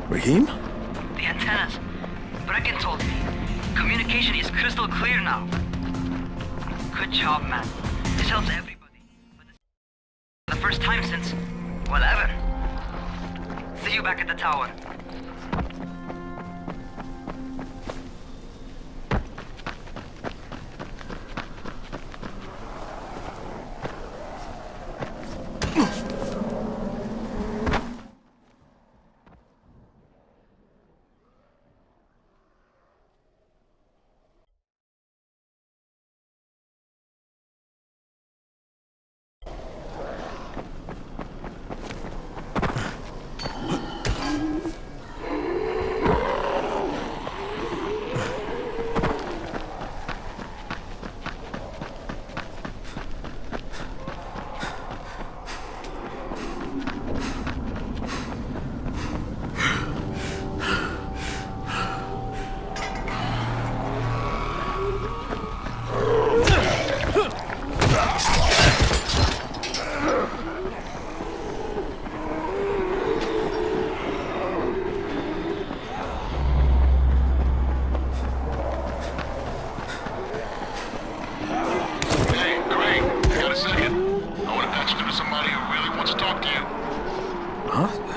Rahim? The antennas. Brecken told me. Communication is crystal clear now. Good job, man. This helps everybody. But this is the first time since, well, ever. See you back at the tower.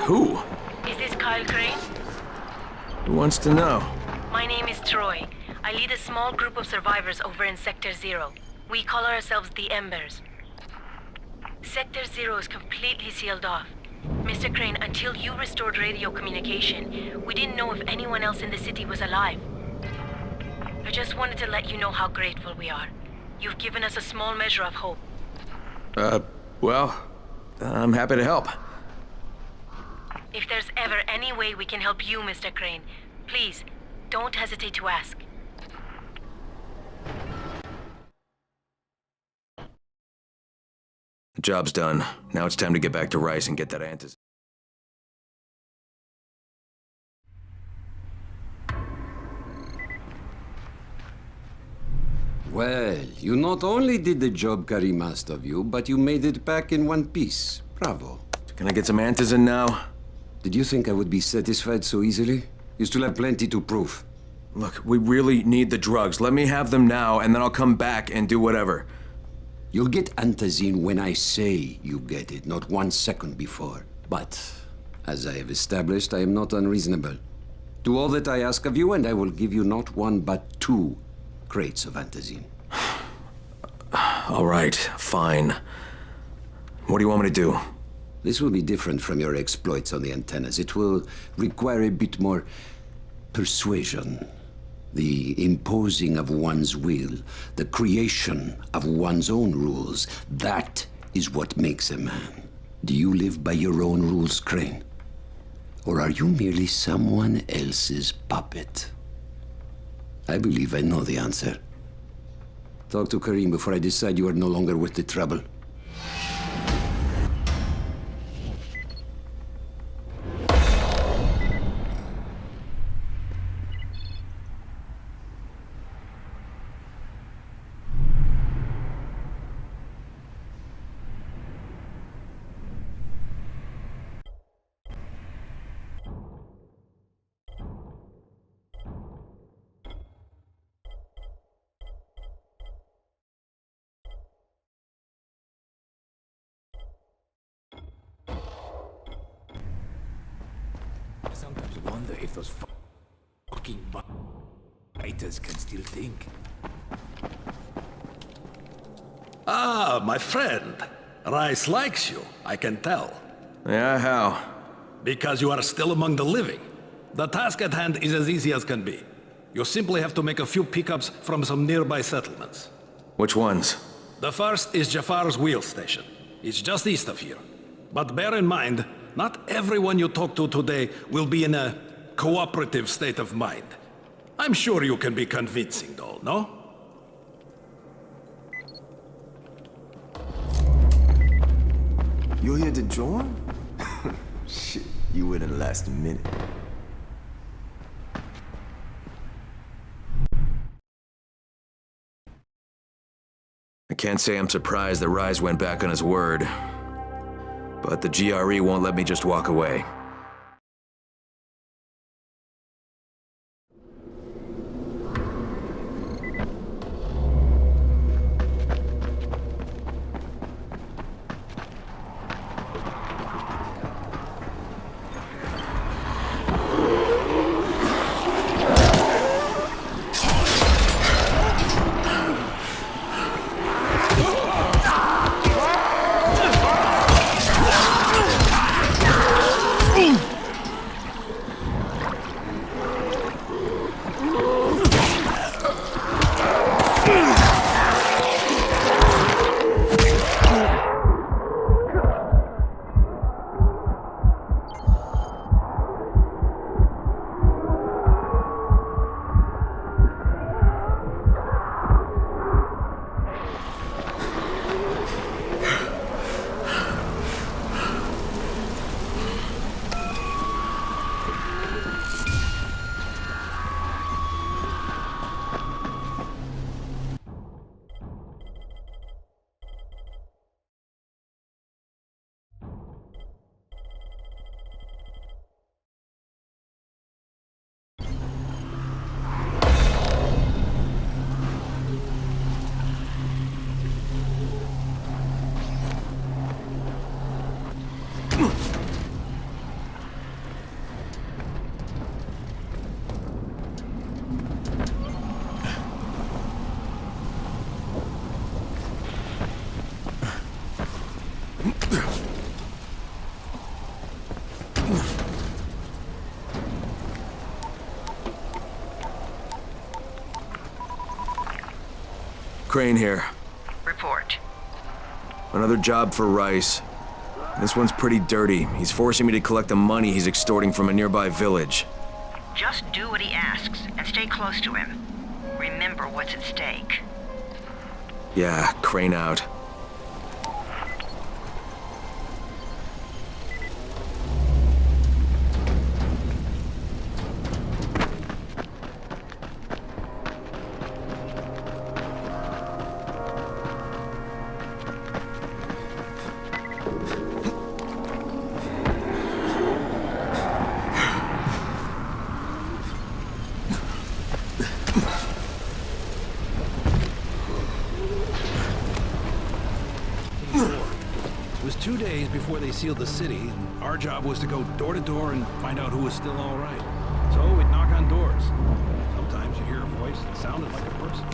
Who? Is this Kyle Crane? Who wants to know? My name is Troy. I lead a small group of survivors over in Sector Zero. We call ourselves the Embers. Sector Zero is completely sealed off. Mr. Crane, until you restored radio communication, we didn't know if anyone else in the city was alive. I just wanted to let you know how grateful we are. You've given us a small measure of hope. Well, I'm happy to help. If there's ever any way we can help you, Mr. Crane, please, don't hesitate to ask. The job's done. Now it's time to get back to Rice and get that antizin. Well, you not only did the job Karim asked of you, but you made it back in one piece. Bravo. Can I get some antizin now? Did you think I would be satisfied so easily? You still have plenty to prove. Look, we really need the drugs. Let me have them now, and then I'll come back and do whatever. You'll get antizin when I say you get it, not 1 second before. But, as I have established, I am not unreasonable. Do all that I ask of you, and I will give you not 1, but 2 crates of antizin. All right, fine. What do you want me to do? This will be different from your exploits on the antennas. It will require a bit more persuasion. The imposing of one's will, the creation of one's own rules. That is what makes a man. Do you live by your own rules, Crane? Or are you merely someone else's puppet? I believe I know the answer. Talk to Karim before I decide you are no longer worth the trouble. I sometimes wonder if those fucking writers can still think. Ah, my friend. Rice likes you, I can tell. Yeah, how? Because you are still among the living. The task at hand is as easy as can be. You simply have to make a few pickups from some nearby settlements. Which ones? The first is Jafar's wheel station. It's just east of here. But bear in mind, not everyone you talk to today will be in a cooperative state of mind. I'm sure you can be convincing, though, no? You here to join? Shit, you wouldn't last a minute. I can't say I'm surprised that Rise went back on his word. But the GRE won't let me just walk away. Crane here. Report. Another job for Rice. This one's pretty dirty. He's forcing me to collect the money he's extorting from a nearby village. Just do what he asks and stay close to him. Remember what's at stake. Yeah, Crane out. It was 2 days before they sealed the city, and our job was to go door to door and find out who was still all right. So we'd knock on doors. Sometimes you'd hear a voice that sounded like a person.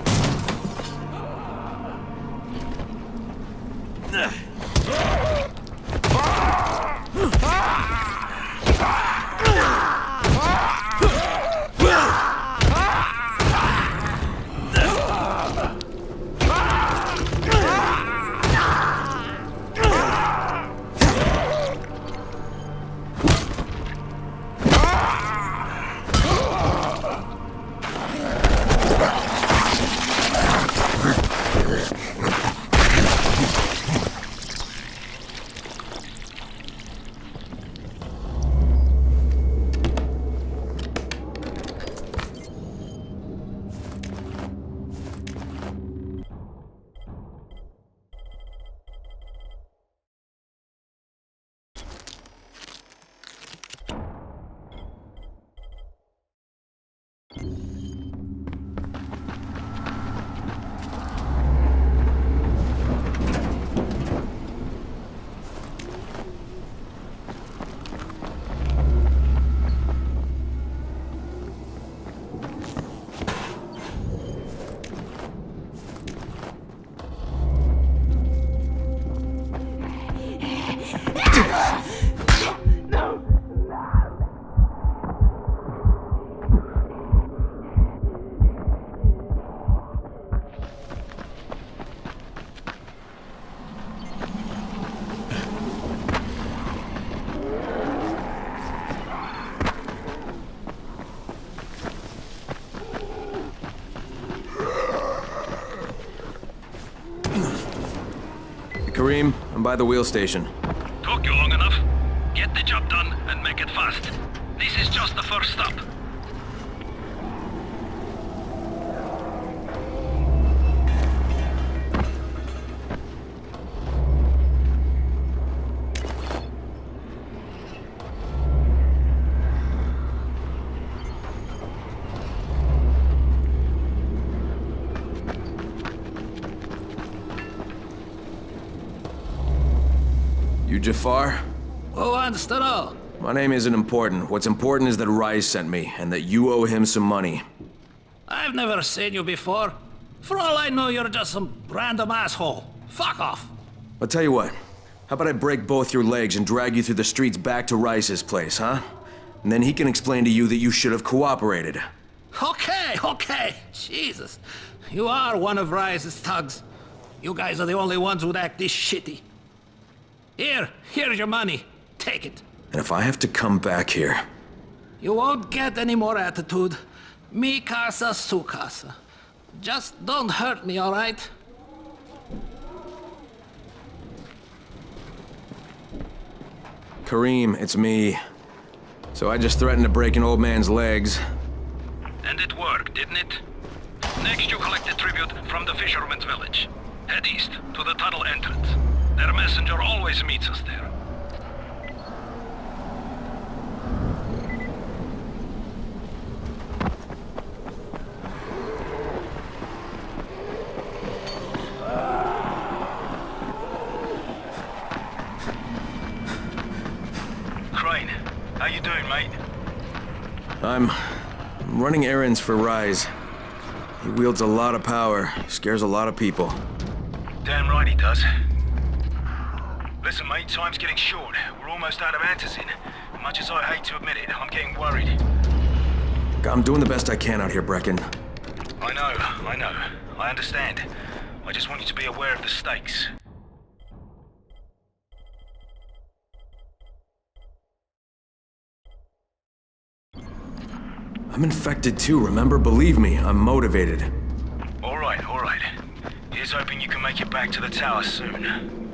Kareem, I'm by the wheel station. Took you long enough. Get the job done and make it fast. This is just the first stop. You Jafar? Who wants to know? My name isn't important. What's important is that Rise sent me, and that you owe him some money. I've never seen you before. For all I know, you're just some random asshole. Fuck off. I'll tell you what. How about I break both your legs and drag you through the streets back to Rice's place, huh? And then he can explain to you that you should have cooperated. Okay. Jesus. You are one of Rise's thugs. You guys are the only ones who'd act this shitty. Here's your money. Take it. And if I have to come back here... You won't get any more attitude. Mi casa, su casa. Just don't hurt me, all right? Kareem, it's me. So I just threatened to break an old man's legs. And it worked, didn't it? Next you collect the tribute from the fisherman's village. Head east to the tunnel entrance. Their messenger always meets us there. Crane, how you doing, mate? I'm running errands for Rise. He wields a lot of power. He scares a lot of people. Damn right he does. Listen, mate, time's getting short. We're almost out of antizin. Much as I hate to admit it, I'm getting worried. I'm doing the best I can out here, Brecken. I know. I understand. I just want you to be aware of the stakes. I'm infected too, remember? Believe me, I'm motivated. All right. Here's hoping you can make it back to the tower soon.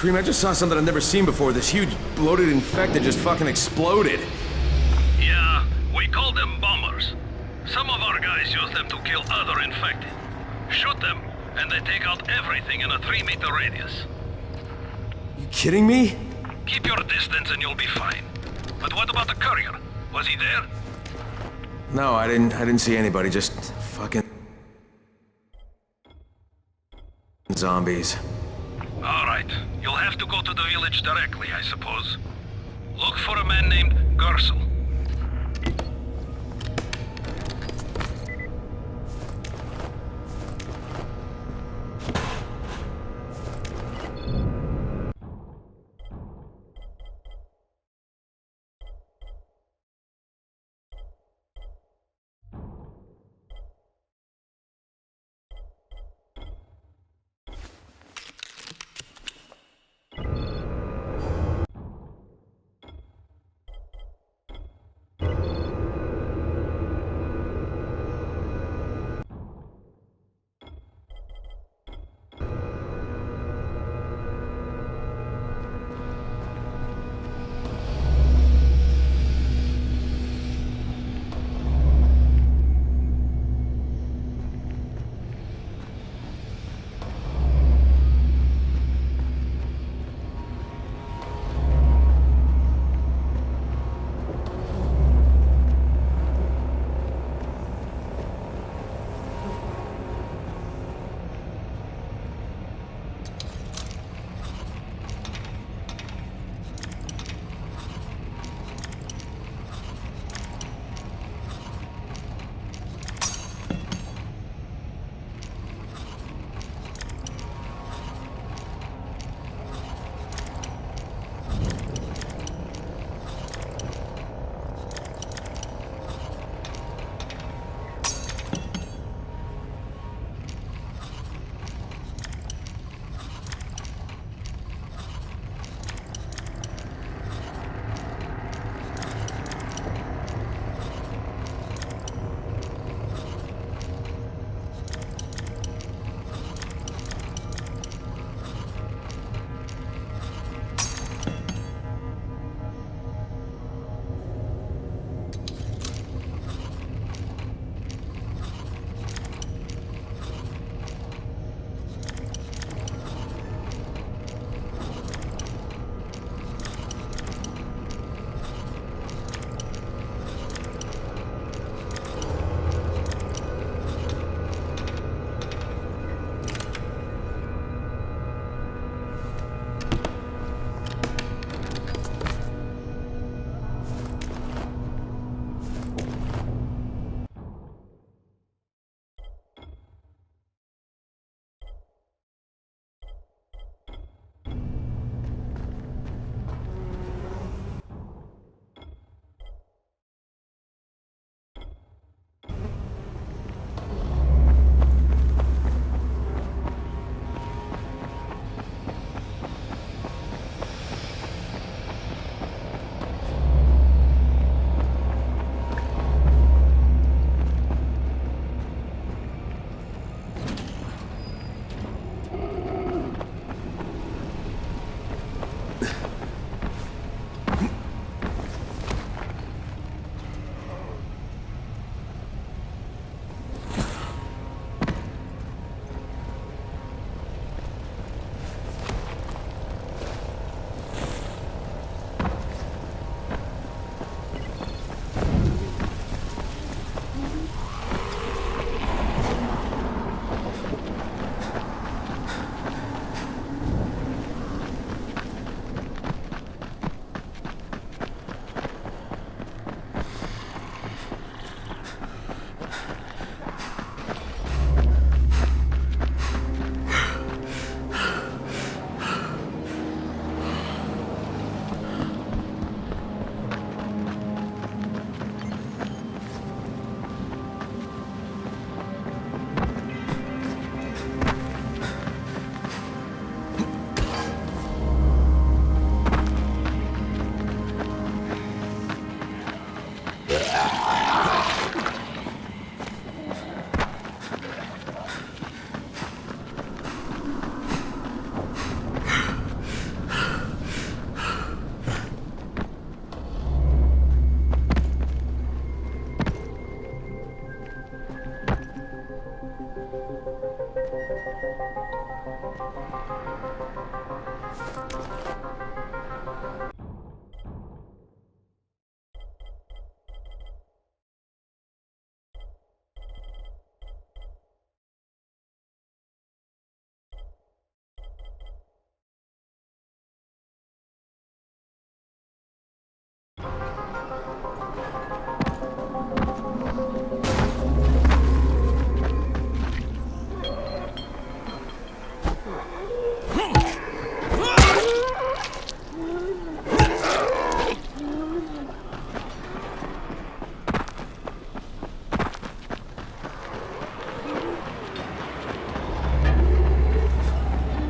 Cream, I just saw something I've never seen before. This huge, bloated infected just fucking exploded. Yeah, we call them bombers. Some of our guys use them to kill other infected. Shoot them, and they take out everything in a 3-meter radius. You kidding me? Keep your distance and you'll be fine. But what about the courier? Was he there? No, I didn't see anybody, just fucking zombies. Alright, you'll have to go to the village directly, I suppose. Look for a man named Gersel.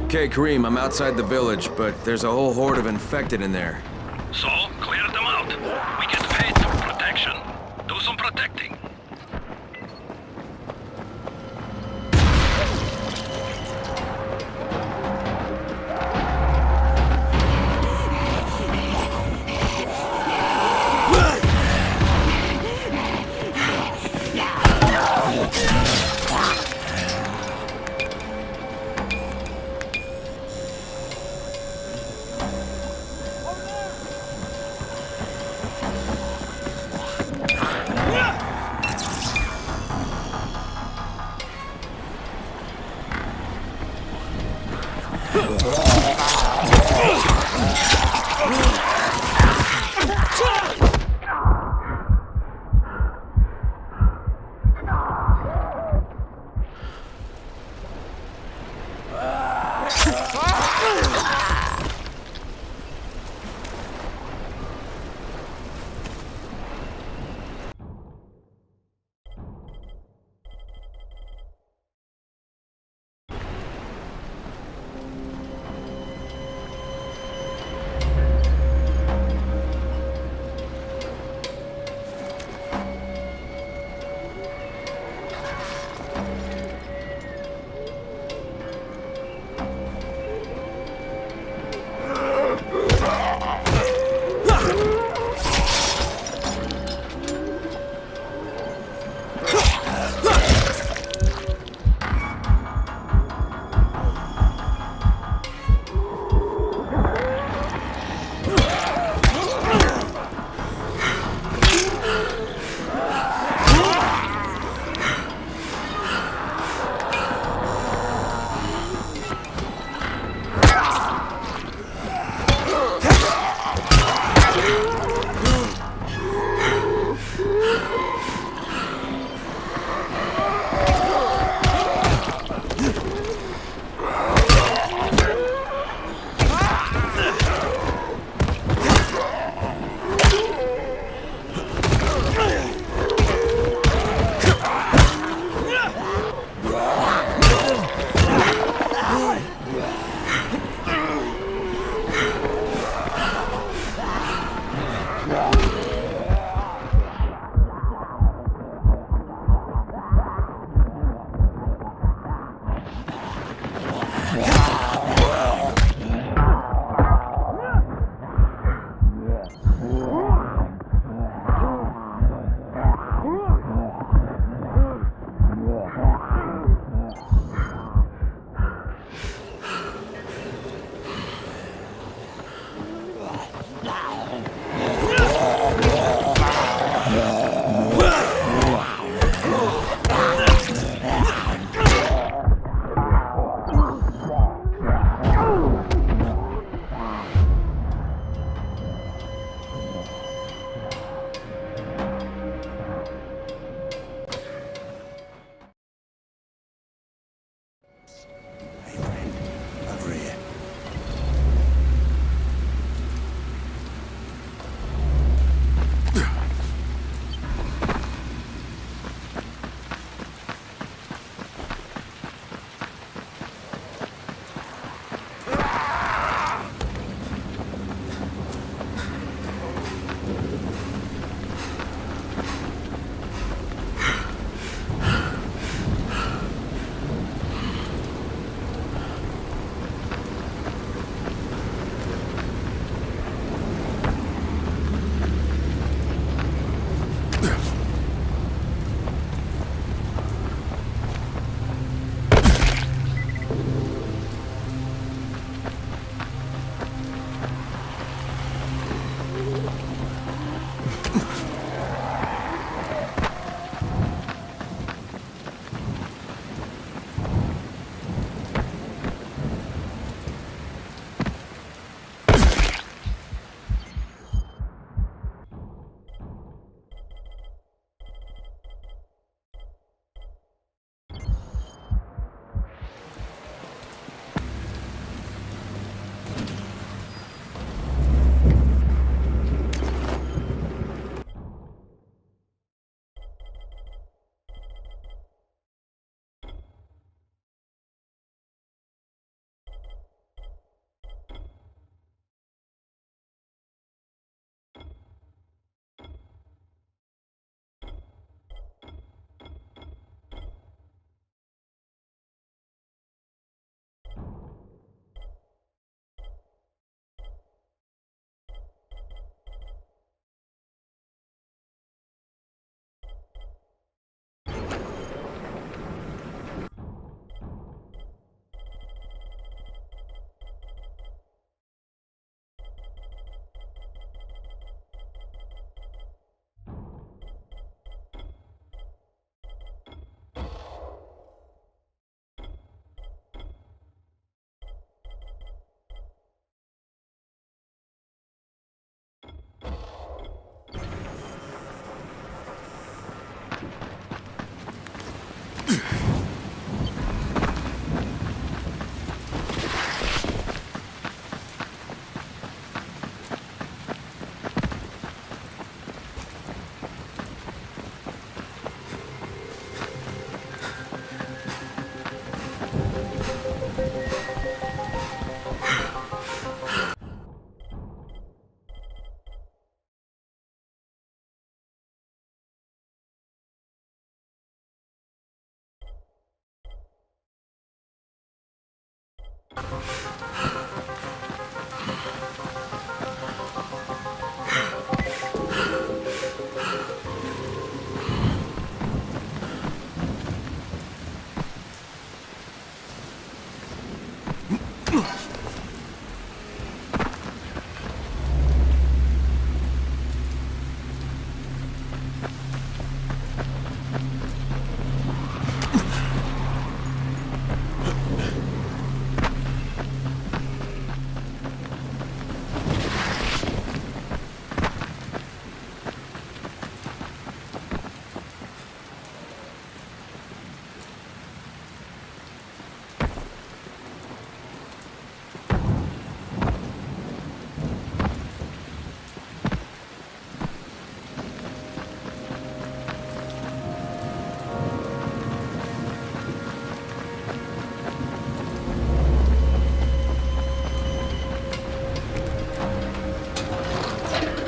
Okay, Kareem, I'm outside the village, but there's a whole horde of infected in there. So, clear them out. We get paid for protection. Do some protecting.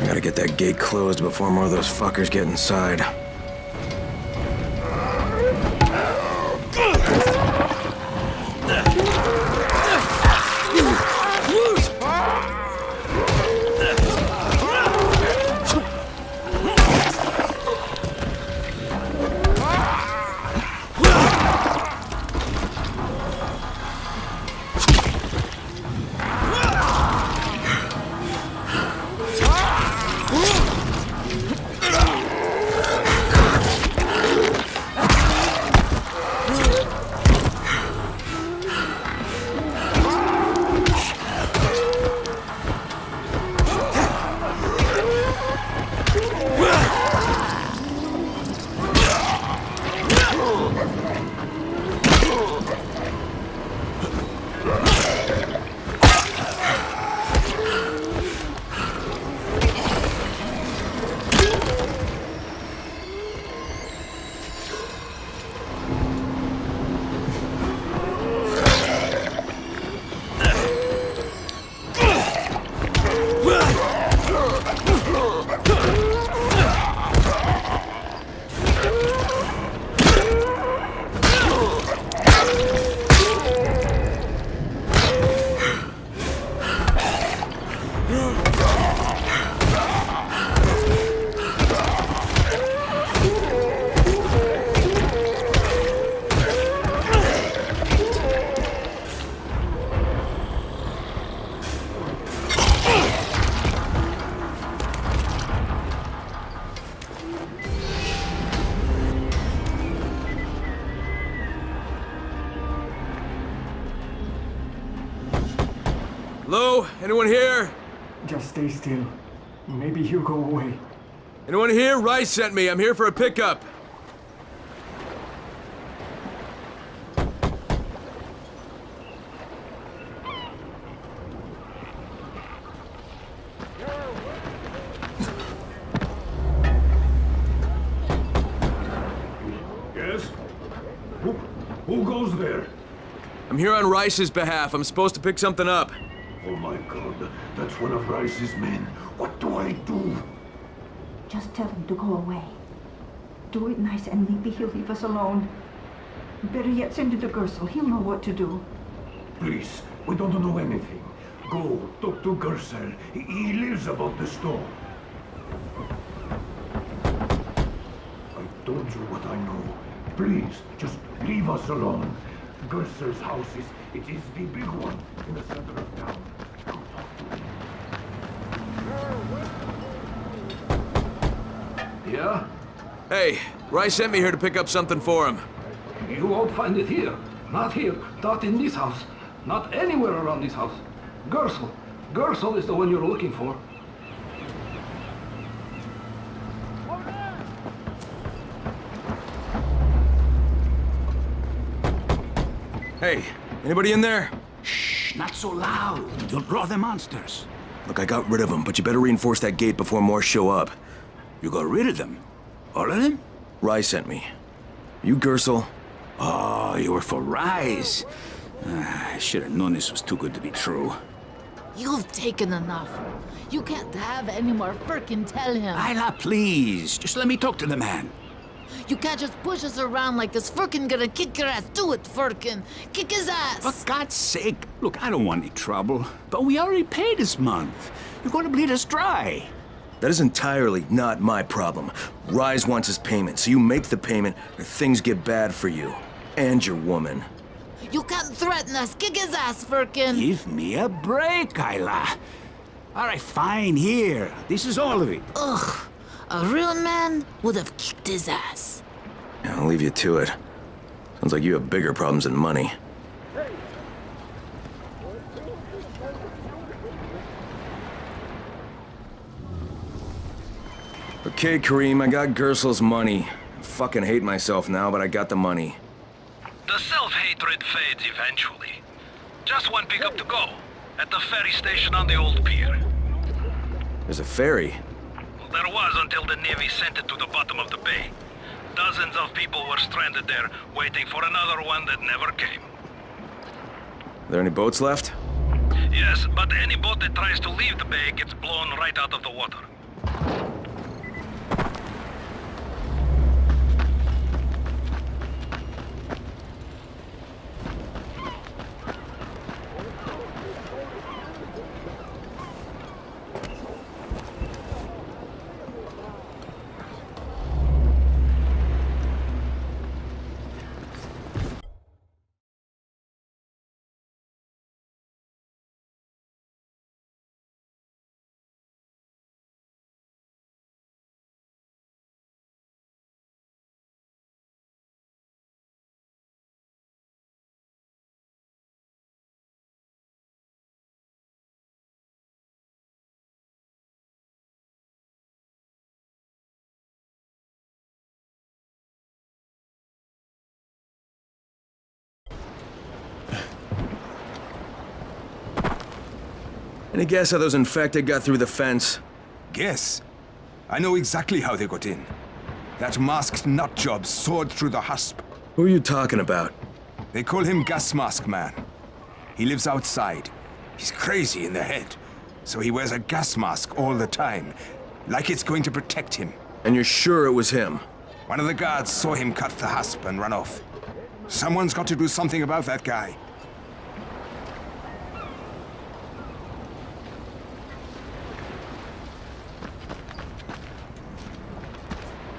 Gotta get that gate closed before more of those fuckers get inside. Hello? Anyone here? Just stay still. Maybe he'll go away. Anyone here? Rice sent me. I'm here for a pickup. Yes? Who goes there? I'm here on Rice's behalf. I'm supposed to pick something up. Oh my god, that's one of Rice's men. What do I do? Just tell him to go away. Do it nice and maybe he'll leave us alone. Better yet, send it to Gersel. He'll know what to do. Please, we don't know anything. Go, talk to Gersel. He lives above the store. I told you what I know. Please, just leave us alone. Gersel's house is the big one in the center of town. Go talk to him. Yeah? Hey, Rice sent me here to pick up something for him. You won't find it here. Not here. Not in this house. Not anywhere around this house. Gersel. Gersel is the one you're looking for. Hey, anybody in there? Shh, not so loud. You'll draw the monsters. Look, I got rid of them, but you better reinforce that gate before more show up. You got rid of them? All of them? Rice sent me. You Gersel? Oh, you were for Rice. I should have known this was too good to be true. You've taken enough. You can't have any more. Frickin' tell him. Isla, please. Just let me talk to the man. You can't just push us around like this. Firkin gonna kick your ass. Do it, Firkin. Kick his ass. For God's sake. Look, I don't want any trouble. But we already paid this month. You're gonna bleed us dry. That is entirely not my problem. Rise wants his payment, so you make the payment or things get bad for you. And your woman. You can't threaten us. Kick his ass, Firkin. Give me a break, Kyla. All right, fine, here. This is all of it. Ugh. A real man would have kicked his ass. I'll leave you to it. Sounds like you have bigger problems than money. Okay, Kareem, I got Gersel's money. I fucking hate myself now, but I got the money. The self-hatred fades eventually. Just one pickup to go. At the ferry station on the old pier. There's a ferry. There was until the Navy sent it to the bottom of the bay. Dozens of people were stranded there, waiting for another one that never came. Are there any boats left? Yes, but any boat that tries to leave the bay gets blown right out of the water. Any guess how those infected got through the fence? Guess? I know exactly how they got in. That masked nutjob soared through the husp. Who are you talking about? They call him Gas Mask Man. He lives outside. He's crazy in the head, so he wears a gas mask all the time, like it's going to protect him. And you're sure it was him? One of the guards saw him cut the husp and run off. Someone's got to do something about that guy.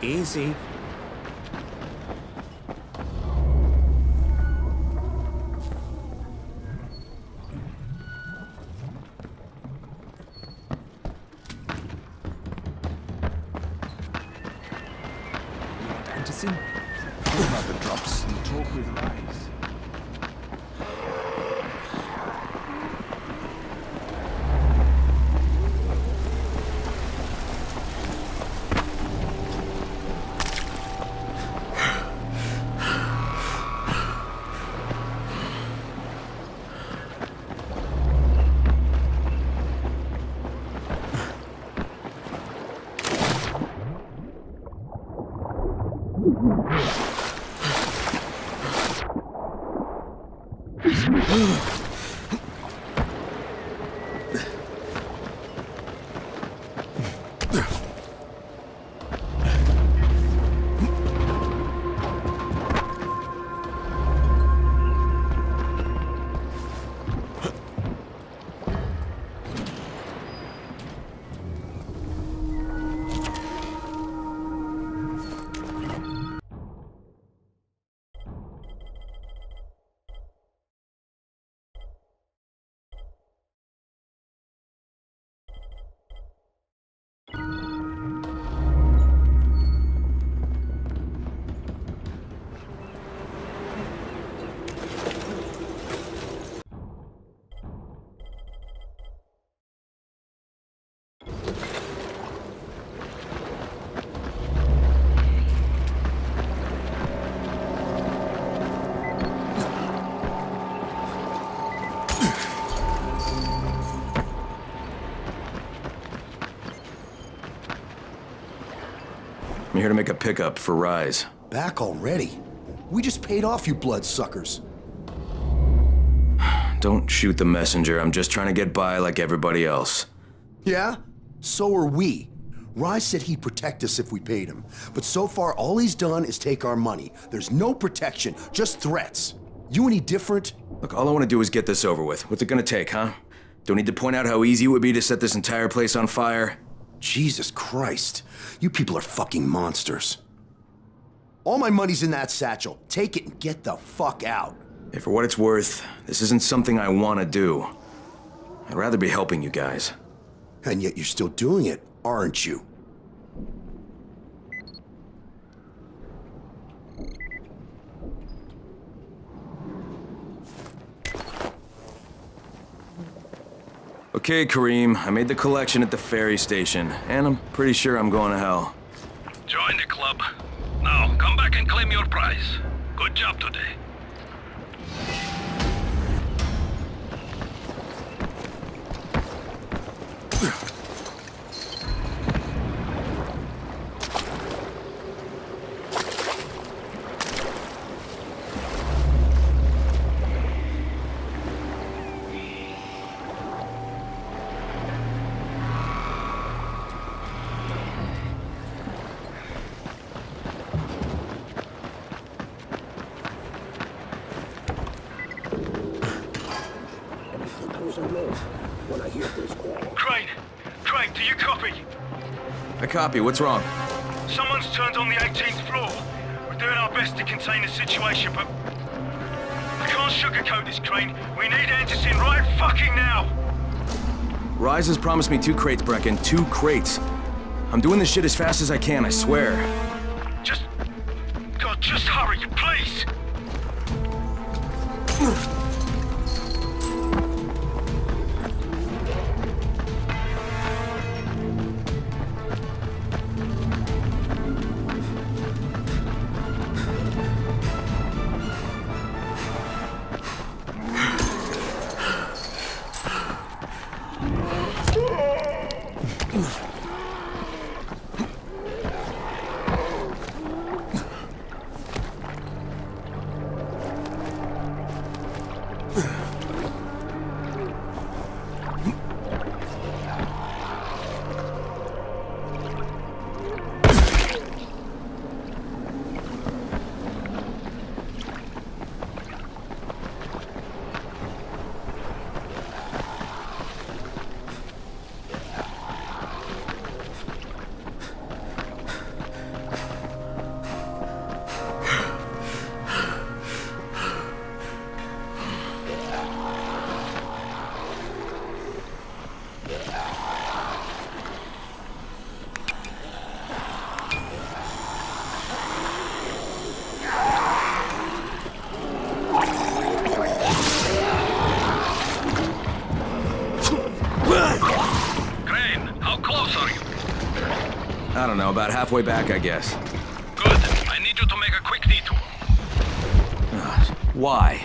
Easy. Anderson? What about the drops and talk with Rise? I'm here to make a pickup for Rise. Back already? We just paid off, you bloodsuckers. Don't shoot the messenger. I'm just trying to get by like everybody else. Yeah? So are we. Rise said he'd protect us if we paid him. But so far, all he's done is take our money. There's no protection, just threats. You any different? Look, all I want to do is get this over with. What's it gonna take, huh? Don't need to point out how easy it would be to set this entire place on fire. Jesus Christ. You people are fucking monsters. All my money's in that satchel. Take it and get the fuck out. Hey, for what it's worth, this isn't something I want to do. I'd rather be helping you guys. And yet you're still doing it, aren't you? Okay, Kareem, I made the collection at the ferry station, and I'm pretty sure I'm going to hell. Join the club. Now, come back and claim your prize. Good job today. Crane, do you copy? I copy. What's wrong? Someone's turned on the 18th floor. We're doing our best to contain the situation, but we can't sugarcoat this, Crane. We need answers in right fucking now. Rise has promised me 2 crates, Brecken. 2 crates. I'm doing this shit as fast as I can, I swear. Just hurry, please. I don't know, about halfway back, I guess. Good. I need you to make a quick detour. Why?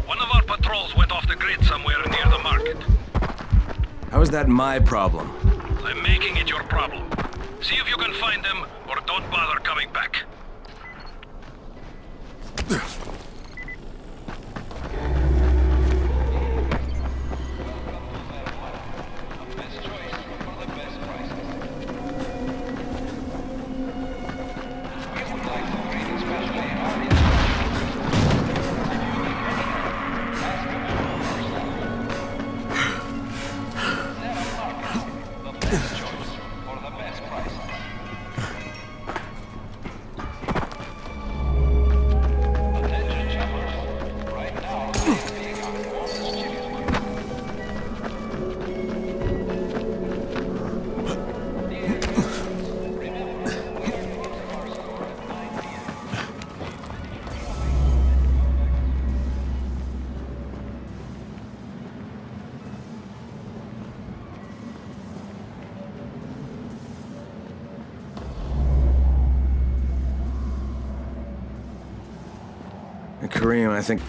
One of our patrols went off the grid somewhere near the market. How is that my problem? I'm making it your problem. See if you can find them, or don't bother coming back. Kareem, I think...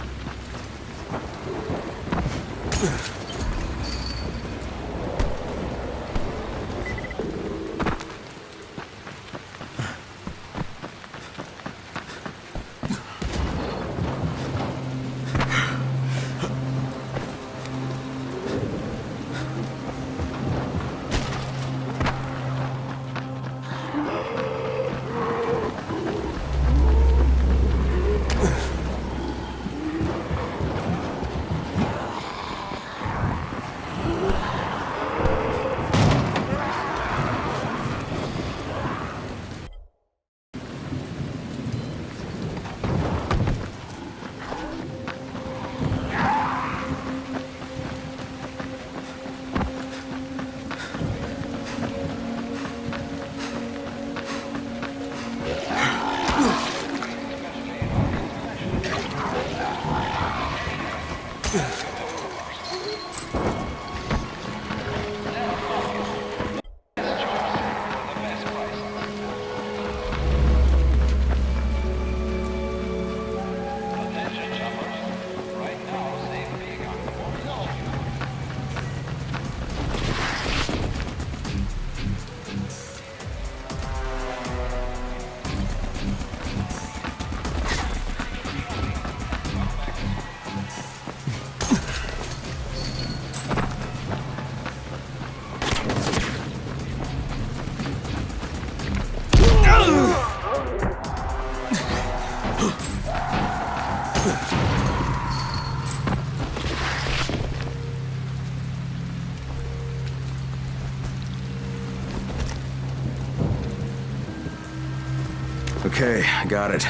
Okay, I got it.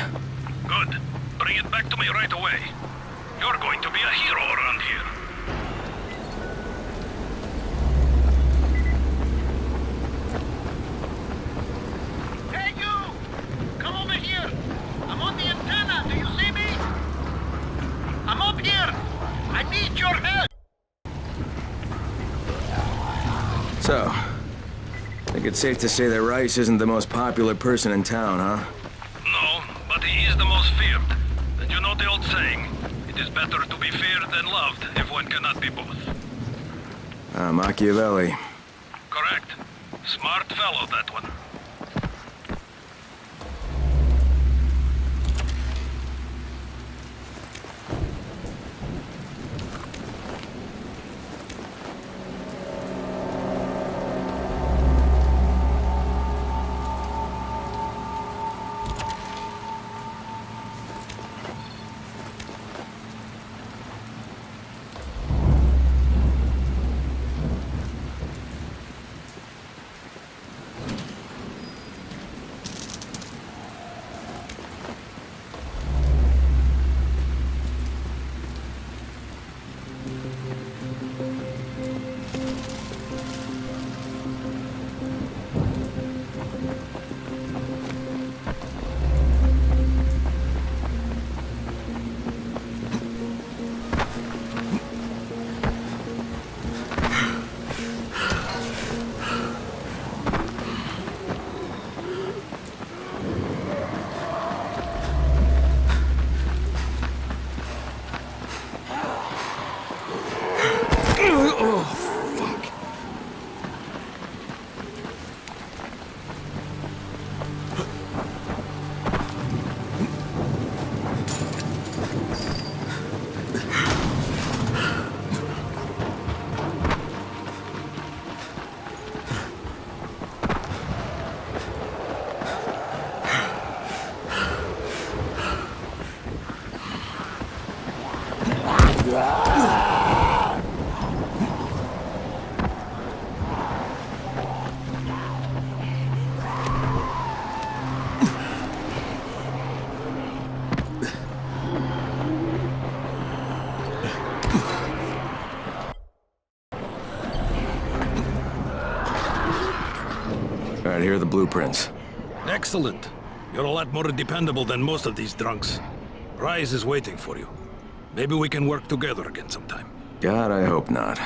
Good. Bring it back to me right away. You're going to be a hero around here. Hey, you! Come over here! I'm on the antenna, do you see me? I'm up here! I need your help! So, I think it's safe to say that Rice isn't the most popular person in town, huh? No, but he is the most feared. And you know the old saying, it is better to be feared than loved if one cannot be both. Machiavelli. Correct. Smart fellow, that one. Alright, here are the blueprints. Excellent. You're a lot more dependable than most of these drunks. Rise is waiting for you. Maybe we can work together again sometime. God, I hope not.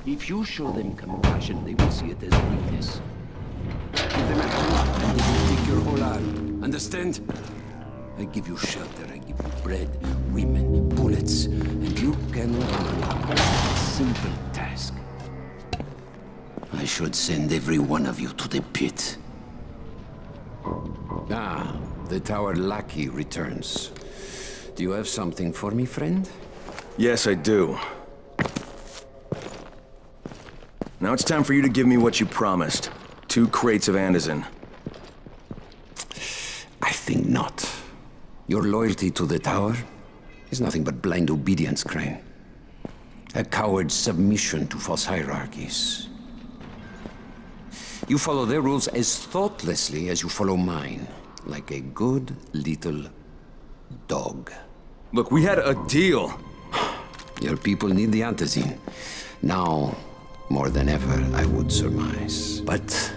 If you show them compassion, they will see it as weakness. Give them a hand, and they will take your whole arm. Understand? I give you shelter, I give you bread, women, bullets, and you can do a simple task. I should send every one of you to the pit. Ah, the tower lackey returns. Do you have something for me, friend? Yes, I do. Now it's time for you to give me what you promised. 2 crates of Anderson. I think not. Your loyalty to the tower is nothing but blind obedience, Crane. A coward's submission to false hierarchies. You follow their rules as thoughtlessly as you follow mine, like a good little dog. Look, we had a deal. Your people need the Antizin. Now, more than ever, I would surmise. But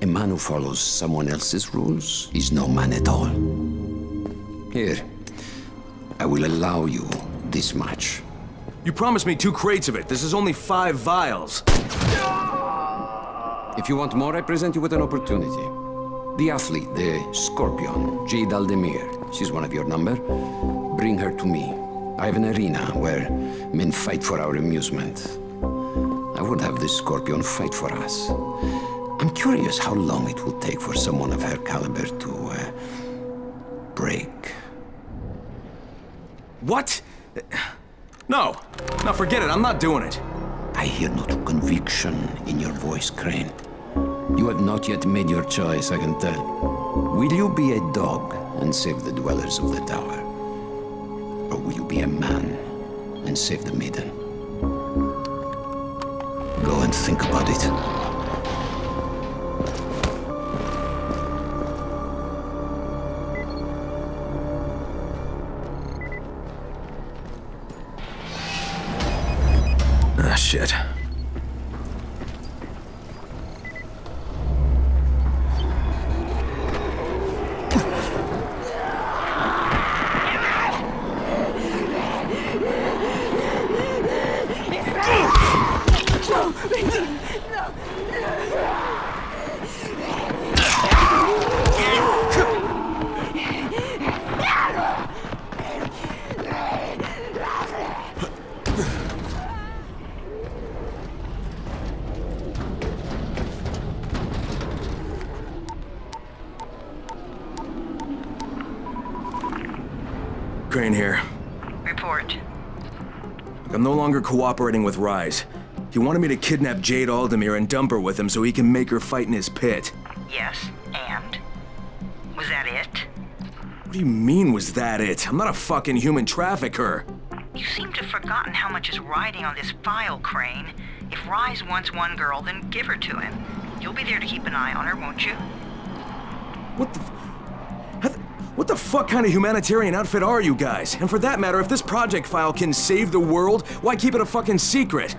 A man who follows someone else's rules is no man at all. Here, I will allow you this much. You promised me 2 crates of it. This is only 5 vials. If you want more, I present you with an opportunity. The athlete, the Scorpion, Jade Aldemir. She's one of your number. Bring her to me. I have an arena where men fight for our amusement. I would have the Scorpion fight for us. I'm curious how long it will take for someone of her caliber to, break. What? No. No, forget it. I'm not doing it. I hear no conviction in your voice, Crane. You have not yet made your choice, I can tell. Will you be a dog and save the dwellers of the tower? Or will you be a man and save the maiden? Go and think about it. Ah, shit. Crane here. Report. I'm no longer cooperating with Rise. He wanted me to kidnap Jade Aldemir and dump her with him so he can make her fight in his pit. Yes, and? Was that it? What do you mean, was that it? I'm not a fucking human trafficker. You seem to have forgotten how much is riding on this file, Crane. If Rise wants one girl, then give her to him. You'll be there to keep an eye on her, won't you? What the fuck kind of humanitarian outfit are you guys? And for that matter, if this project file can save the world, why keep it a fucking secret?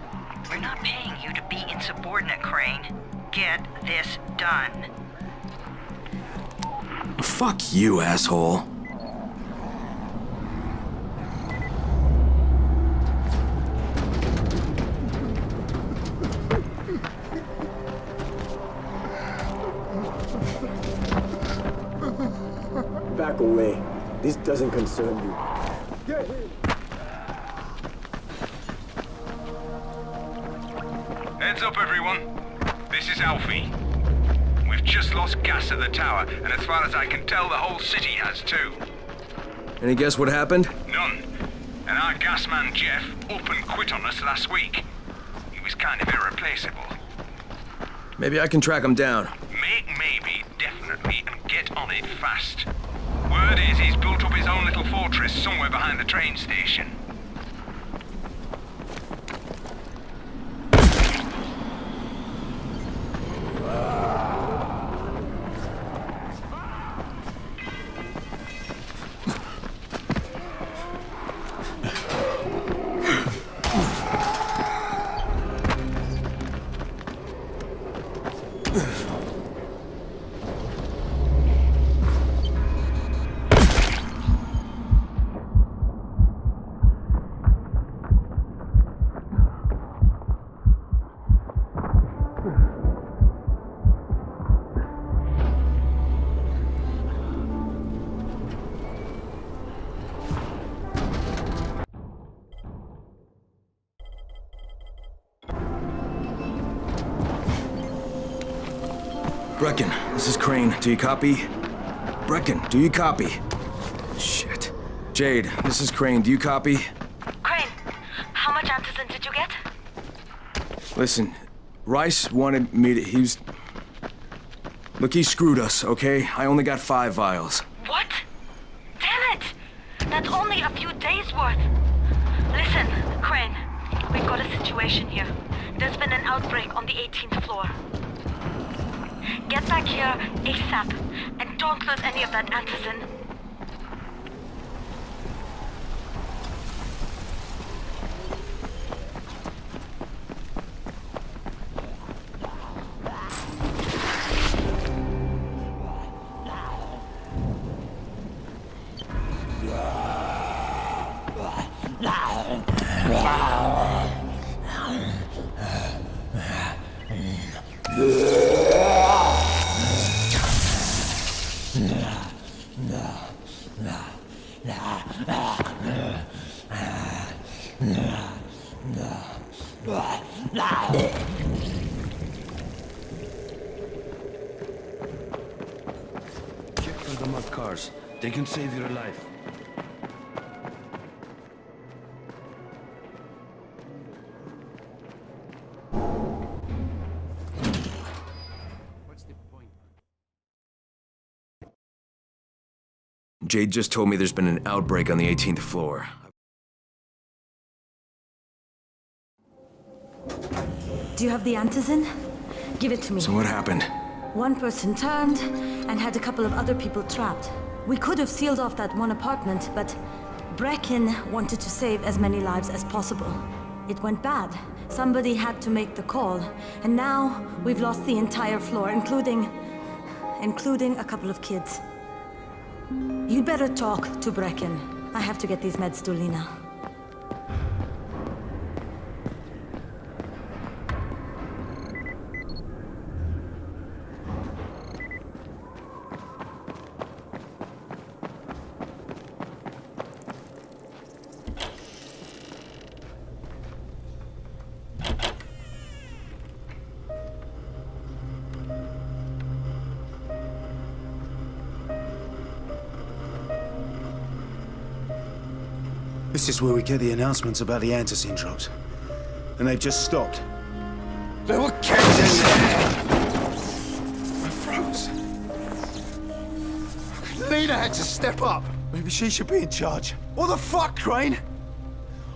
We're not paying you to be insubordinate, Crane. Get this done. Fuck you, asshole. Back away. This doesn't concern you. Get him! Heads up, everyone. This is Alfie. We've just lost gas at the tower, and as far as I can tell, the whole city has too. Any guess what happened? None. And our gas man, Jeff, up and quit on us last week. He was kind of irreplaceable. Maybe I can track him down. Make maybe definitely and get on it fast. Word is he's built up his own little fortress somewhere behind the train station. Brecken, this is Crane. Do you copy? Brecken, do you copy? Shit. Jade, this is Crane. Do you copy? Crane, how much antizin did you get? Listen, Rice wanted me to... Look, he screwed us, okay? I only got 5 vials. What? Damn it! That's only a few days' worth. Listen, Crane, we've got a situation here. There's been an outbreak on the 18th floor. Get back here ASAP, and don't lose any of that antizin. armored cars. They can save your life. Jade just told me there's been an outbreak on the 18th floor. Do you have the antizin? Give it to me. So what happened? One person turned and had a couple of other people trapped. We could have sealed off that one apartment, but Brecken wanted to save as many lives as possible. It went bad. Somebody had to make the call, and now we've lost the entire floor, including a couple of kids. You'd better talk to Brecken. I have to get these meds to Lena. This is where we get the announcements about the antizin drops. And they've just stopped. There were kids in there! I froze. Lena had to step up. Maybe she should be in charge. What the fuck, Crane?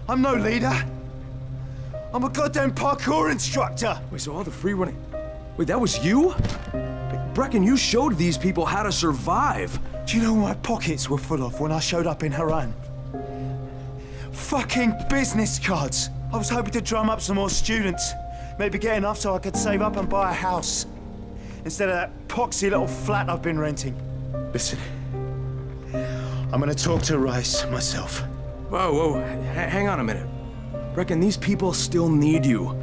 I'm no leader. I'm a goddamn parkour instructor. Wait, so all the free running... Wait, that was you? Brecken, you showed these people how to survive. Do you know what my pockets were full of when I showed up in Haran? Fucking business cards. I was hoping to drum up some more students. Maybe get enough so I could save up and buy a house. Instead of that poxy little flat I've been renting. Listen, I'm gonna talk to Rice myself. Whoa, hang on a minute. Brecken, these people still need you.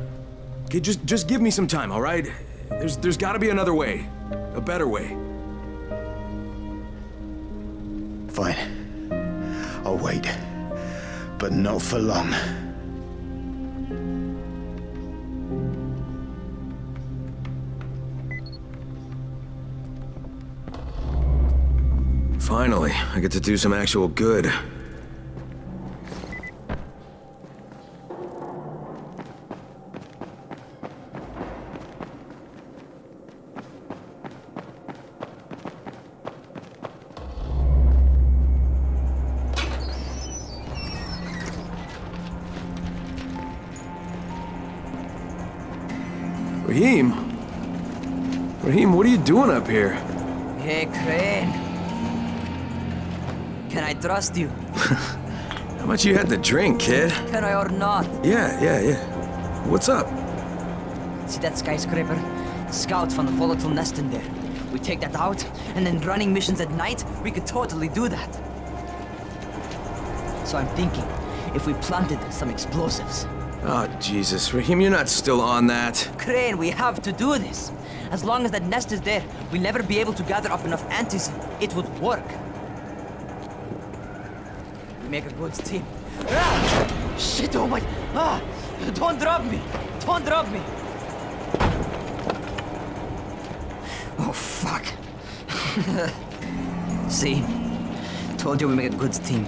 Okay, just give me some time, all right? There's gotta be another way. A better way. Fine. I'll wait. But not for long. Finally, I get to do some actual good. Rahim, what are you doing up here? Hey, Crane. Can I trust you? How much you had to drink, kid? Can I or not? Yeah. What's up? See that skyscraper? Scouts found a volatile nest in there. We take that out, and then running missions at night, we could totally do that. So I'm thinking, if we planted some explosives. Oh, Jesus. Rahim, you're not still on that. Crane, we have to do this. As long as that nest is there, we'll never be able to gather up enough antizin. It would work. We make a good team. Ah! Shit, oh my... Ah! Don't drop me! Don't drop me! Oh, fuck. See? Told you we make a good team.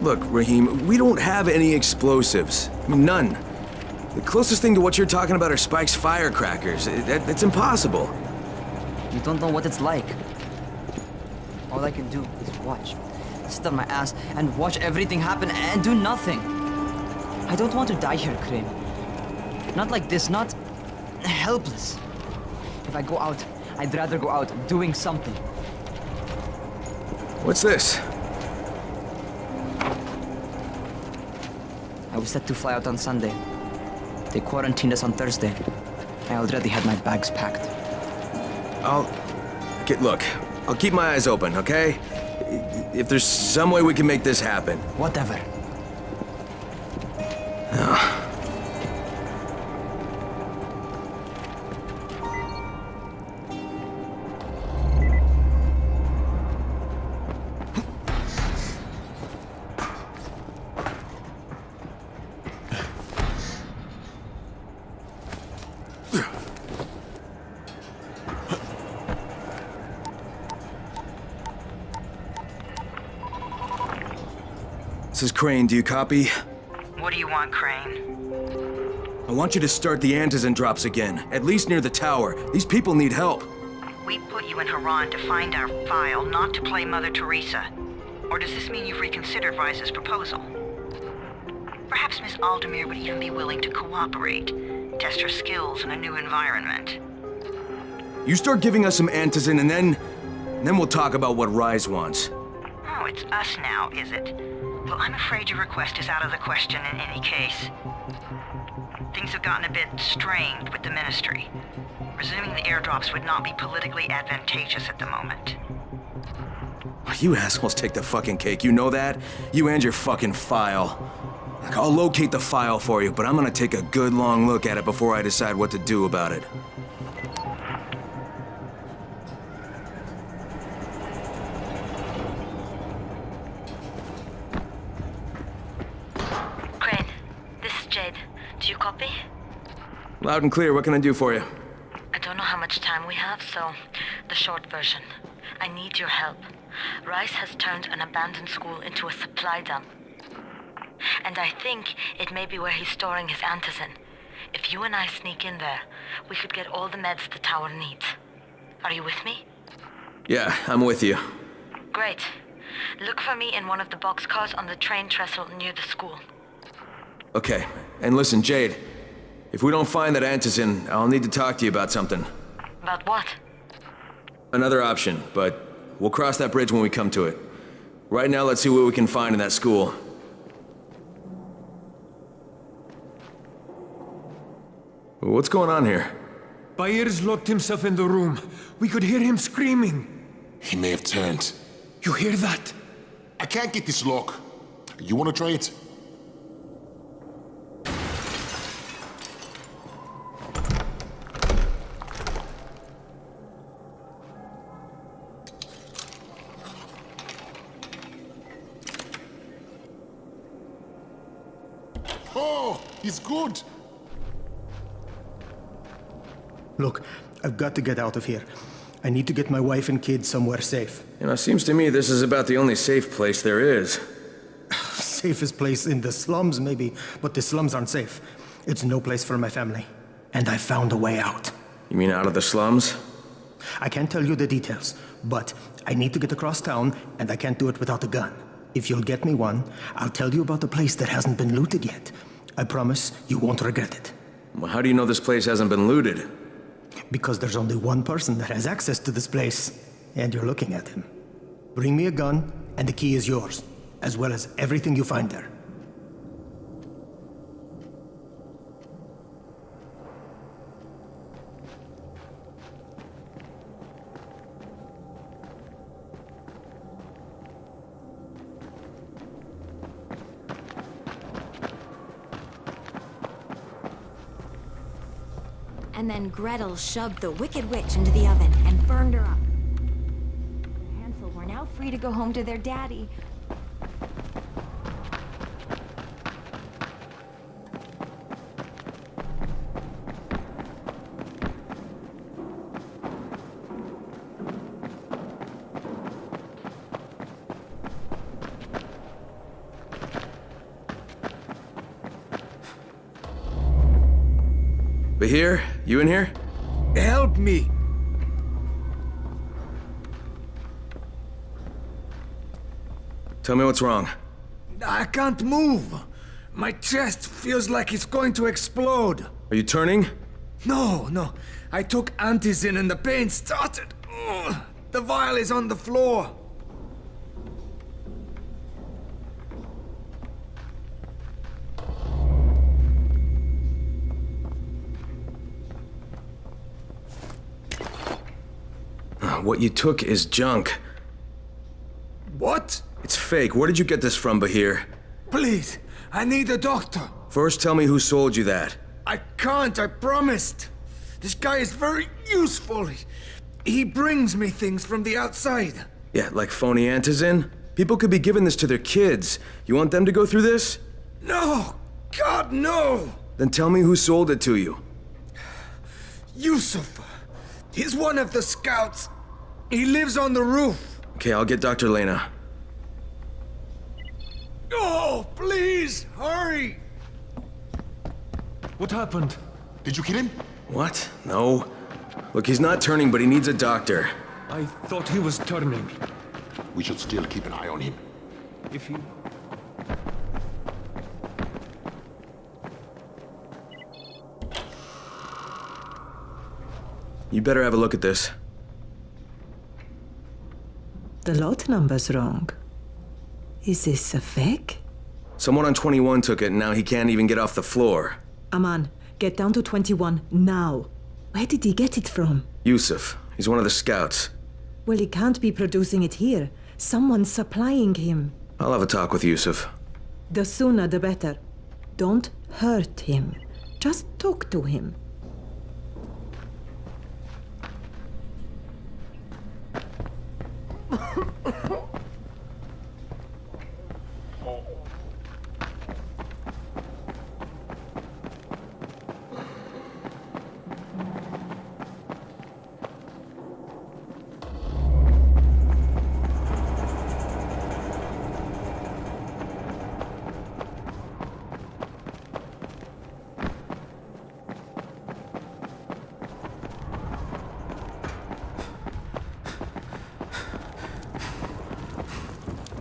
Look, Rahim, we don't have any explosives. I mean, none. The closest thing to what you're talking about are Spike's firecrackers. That's impossible. You don't know what it's like. All I can do is watch. Sit on my ass and watch everything happen and do nothing. I don't want to die here, Crane. Not like this, not helpless. If I go out, I'd rather go out doing something. What's this? I was set to fly out on Sunday. They quarantined us on Thursday. I already had my bags packed. Look, I'll keep my eyes open, okay? If there's some way we can make this happen. Whatever. This is Crane, do you copy? What do you want, Crane? I want you to start the Antizin drops again, at least near the tower. These people need help. We put you in Haran to find our file, not to play Mother Teresa. Or does this mean you've reconsidered Rice's proposal? Perhaps Miss Aldemir would even be willing to cooperate, test her skills in a new environment. You start giving us some Antizin and then we'll talk about what Rise wants. Oh, it's us now, is it? Well, I'm afraid your request is out of the question in any case. Things have gotten a bit strained with the Ministry. Resuming the airdrops would not be politically advantageous at the moment. You assholes take the fucking cake, you know that? You and your fucking file. Look, I'll locate the file for you, but I'm gonna take a good long look at it before I decide what to do about it. Crane, this is Jade. Do you copy? Loud and clear, what can I do for you? I don't know how much time we have, so the short version. I need your help. Rice has turned an abandoned school into a supply dump. And I think it may be where he's storing his Antizin. If you and I sneak in there, we could get all the meds the tower needs. Are you with me? Yeah, I'm with you. Great. Look for me in one of the boxcars on the train trestle near the school. Okay, and listen, Jade. If we don't find that Antizin, I'll need to talk to you about something. About what? Another option, but we'll cross that bridge when we come to it. Right now, let's see what we can find in that school. What's going on here? Bayer's locked himself in the room. We could hear him screaming. He may have turned. You hear that? I can't get this lock. You want to try it? Oh, he's good. Look, I've got to get out of here. I need to get my wife and kids somewhere safe. You know, it seems to me this is about the only safe place there is. Safest place in the slums, maybe, but the slums aren't safe. It's no place for my family. And I found a way out. You mean out of the slums? I can't tell you the details, but I need to get across town, and I can't do it without a gun. If you'll get me one, I'll tell you about the place that hasn't been looted yet. I promise you won't regret it. Well, how do you know this place hasn't been looted? Because there's only one person that has access to this place, and you're looking at him. Bring me a gun, and the key is yours, as well as everything you find there. And then Gretel shoved the Wicked Witch into the oven and burned her up. Hansel were now free to go home to their daddy. Bahir, you in here? Help me! Tell me what's wrong. I can't move. My chest feels like it's going to explode. Are you turning? No. I took Antizin and the pain started. Ugh. The vial is on the floor. What you took is junk. What? It's fake. Where did you get this from, Bahir? Please, I need a doctor. First, tell me who sold you that. I can't, I promised. This guy is very useful. He brings me things from the outside. Yeah, like phony Antizin? People could be giving this to their kids. You want them to go through this? No! God, no! Then tell me who sold it to you. Yusuf. He's one of the scouts. He lives on the roof. Okay, I'll get Dr. Lena. Oh, please, hurry! What happened? Did you kill him? What? No. Look, he's not turning, but he needs a doctor. I thought he was turning. We should still keep an eye on him. If he... You better have a look at this. The lot number's wrong. Is this a fake? Someone on 21 took it, and now he can't even get off the floor. Aman, get down to 21 now. Where did he get it from? Yusuf. He's one of the scouts. Well, he can't be producing it here. Someone's supplying him. I'll have a talk with Yusuf. The sooner the better. Don't hurt him. Just talk to him.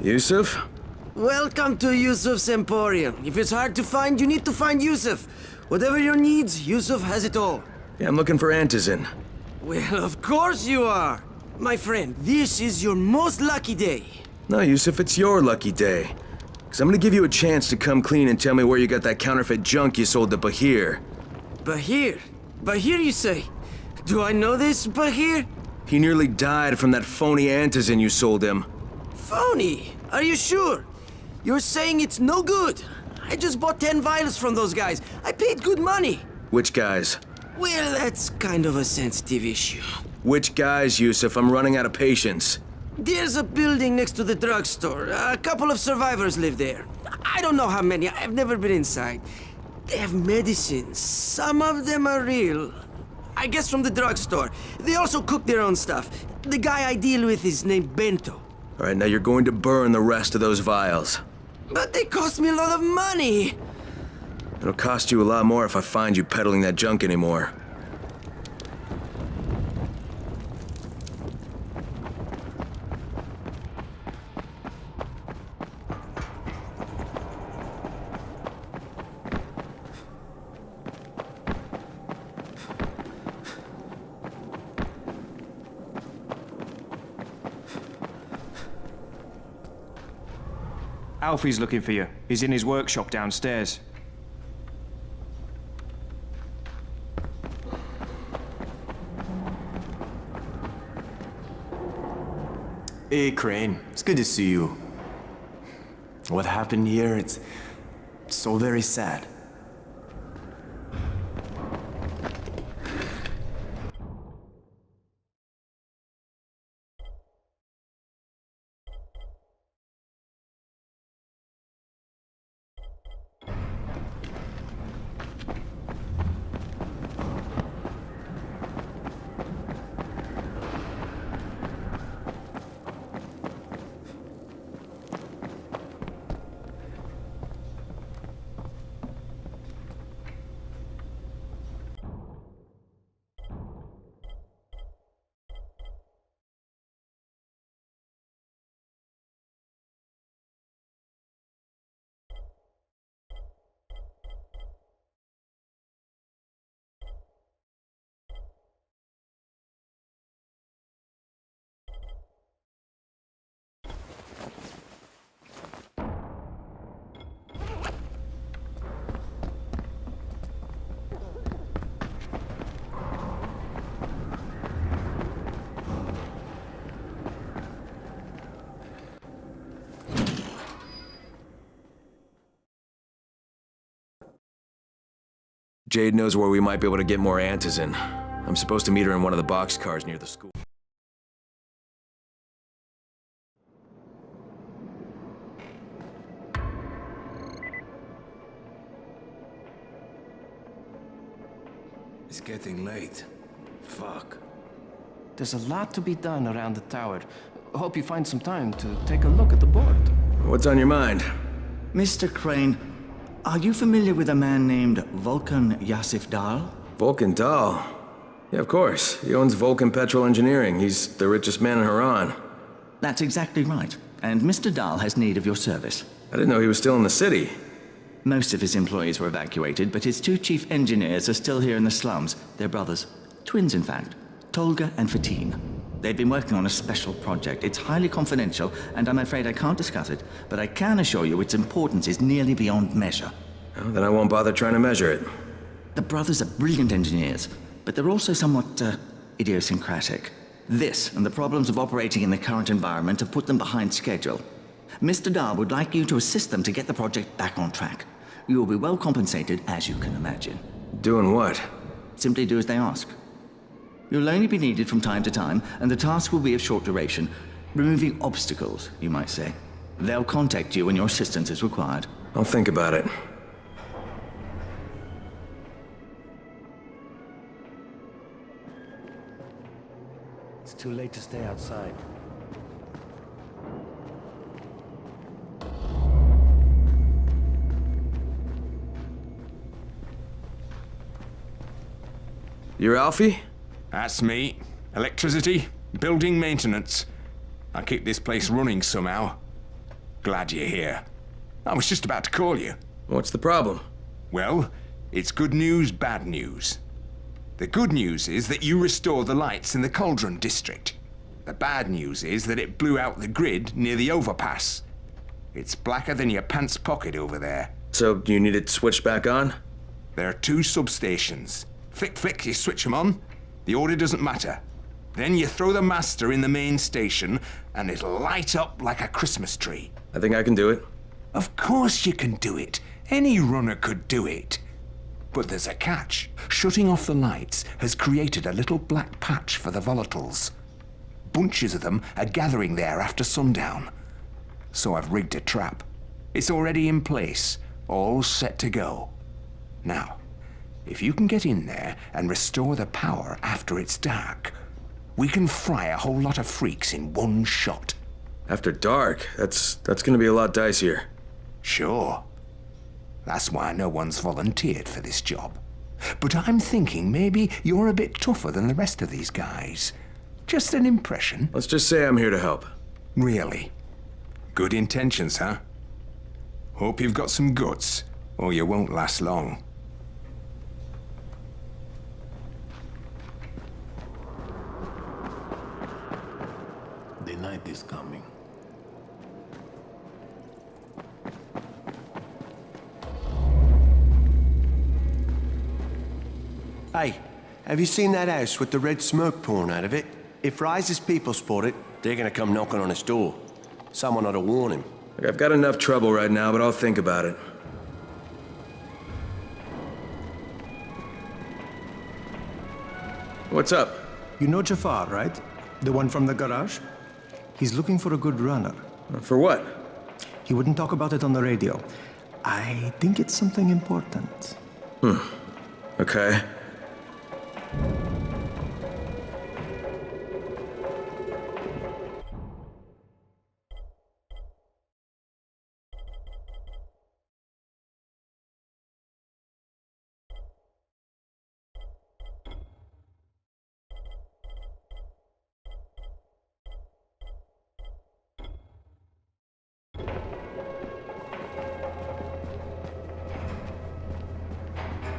Yusuf? Welcome to Yusuf's Emporium. If it's hard to find, you need to find Yusuf. Whatever your needs, Yusuf has it all. Yeah, I'm looking for Antizin. Well, of course you are. My friend, this is your most lucky day. No, Yusuf, it's your lucky day. Because I'm gonna give you a chance to come clean and tell me where you got that counterfeit junk you sold to Bahir. Bahir? Bahir, you say? Do I know this, Bahir? He nearly died from that phony Antizin you sold him. Phony? Are you sure? You're saying it's no good. I just bought 10 vials from those guys. I paid good money. Which guys? Well, that's kind of a sensitive issue. Which guys, Yusuf? I'm running out of patience. There's a building next to the drugstore. A couple of survivors live there. I don't know how many. I've never been inside. They have medicines. Some of them are real. I guess from the drugstore. They also cook their own stuff. The guy I deal with is named Bento. All right, now you're going to burn the rest of those vials. But they cost me a lot of money. It'll cost you a lot more if I find you peddling that junk anymore. Alfie's looking for you. He's in his workshop downstairs. Hey, Crane. It's good to see you. What happened here, it's so very sad. Jade knows where we might be able to get more Antizin. I'm supposed to meet her in one of the boxcars near the school. It's getting late. Fuck. There's a lot to be done around the tower. Hope you find some time to take a look at the board. What's on your mind? Mr. Crane, are you familiar with a man named Vulcan Yasif Dahl? Vulcan Dahl? Yeah, of course. He owns Vulcan Petrol Engineering. He's the richest man in Haran. That's exactly right. And Mr. Dahl has need of your service. I didn't know he was still in the city. Most of his employees were evacuated, but his two chief engineers are still here in the slums. They're brothers. Twins, in fact. Tolga and Fatin. They've been working on a special project. It's highly confidential, and I'm afraid I can't discuss it, but I can assure you its importance is nearly beyond measure. Well, then I won't bother trying to measure it. The brothers are brilliant engineers, but they're also somewhat, idiosyncratic. This, and the problems of operating in the current environment, have put them behind schedule. Mr. Dahl would like you to assist them to get the project back on track. You will be well compensated, as you can imagine. Doing what? Simply do as they ask. You'll only be needed from time to time, and the task will be of short duration. Removing obstacles, you might say. They'll contact you when your assistance is required. I'll think about it. It's too late to stay outside. You're Alfie? That's me. Electricity, building maintenance. I keep this place running somehow. Glad you're here. I was just about to call you. What's the problem? Well, it's good news, bad news. The good news is that you restored the lights in the Cauldron district. The bad news is that it blew out the grid near the overpass. It's blacker than your pants pocket over there. So, you need it switched back on? There are 2 substations. Flick, you switch them on. The order doesn't matter. Then you throw the master in the main station, and it'll light up like a Christmas tree. I think I can do it. Of course you can do it. Any runner could do it. But there's a catch. Shutting off the lights has created a little black patch for the volatiles. Bunches of them are gathering there after sundown. So I've rigged a trap. It's already in place, all set to go. Now, if you can get in there and restore the power after it's dark, we can fry a whole lot of freaks in one shot. After dark? That's gonna be a lot dicier. Sure. That's why no one's volunteered for this job. But I'm thinking maybe you're a bit tougher than the rest of these guys. Just an impression. Let's just say I'm here to help. Really? Good intentions, huh? Hope you've got some guts, or you won't last long. The night is coming. Hey, have you seen that house with the red smoke pouring out of it? If Rise's people spot it, they're gonna come knocking on his door. Someone ought to warn him. Look, I've got enough trouble right now, but I'll think about it. What's up? You know Jafar, right? The one from the garage? He's looking for a good runner. For what? He wouldn't talk about it on the radio. I think it's something important. Okay.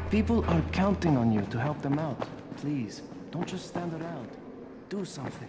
People are counting on you to help them out. Please, don't just stand around. Do something.